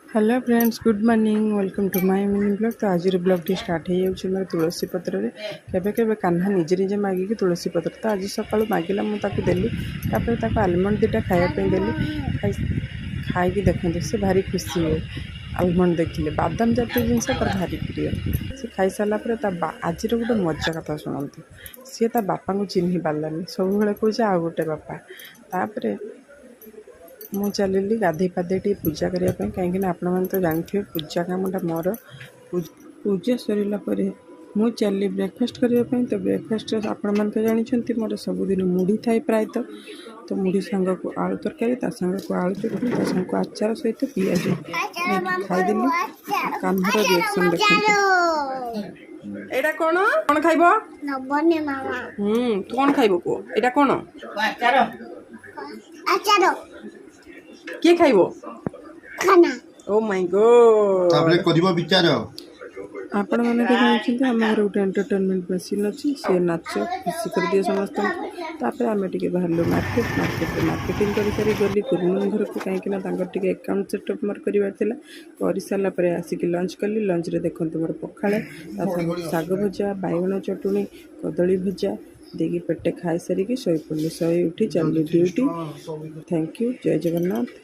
Hello friends, good morning. Welcome to my mini blog. तो आज blog T start हो मोर तुलसी पत्र रे केबे केबे कान्हा निजे निजे मागिकी तुलसी पत्र तो आज सकाळु मागिला मु ताकू देली। तापर ताकू आलमंड दुटा खाइबा देली। खाई देखते से भारी खुशी हुए। आलमंड देखिले बादाम जातीय जिनस तर भारी प्रिय। से खाई सारापर आज गोटे मजा कथा शुणु। सी ता बापा को चिन्ह पारानी, सब कहे आ गोटे बापा। तापर मु चलिली गाधे पाधे पूजा करने कहीं आपण तो जानते पूजा कामटा मोर। पूजा सरला मु चली ब्रेकफास्ट करने। तो ब्रेकफास्ट आपण मैंने तो जानते मोर सबुदिन मुढ़ी थाए प्रायतः। तो मुढ़ी सांग को आलू तरकारी, सांग को आलू चटनी, सांग को आचार सहित पिज खाईदेली। कान्हर रिएक्शन देखते। एटा कौन कौन खाइब? तू कौन खाइब को? एटा कौन किए खाइब? खाना। Oh my God. ताबले करिवो विचार। आपण मैंने तो जानते आम घर गोटे एंटरटेनमेंट मशीन अच्छी। सी नाच खुशी कर दिए समस्त। तापर आम टे बाहर मार्केट मार्केटिंग कर गली पूर्ण घर को कहीं अकाउंट सेटअप मोर कर सारापर आसिक लंच कली। लंच रे देखते मोर पखाड़ शाग भजा, बैगण चटुणी, कदली भजा देखिए पेटे खाई सारिकी शोई पड़ी। शोई उठी चली ड्यूटी। Thank you. जय जगन्नाथ।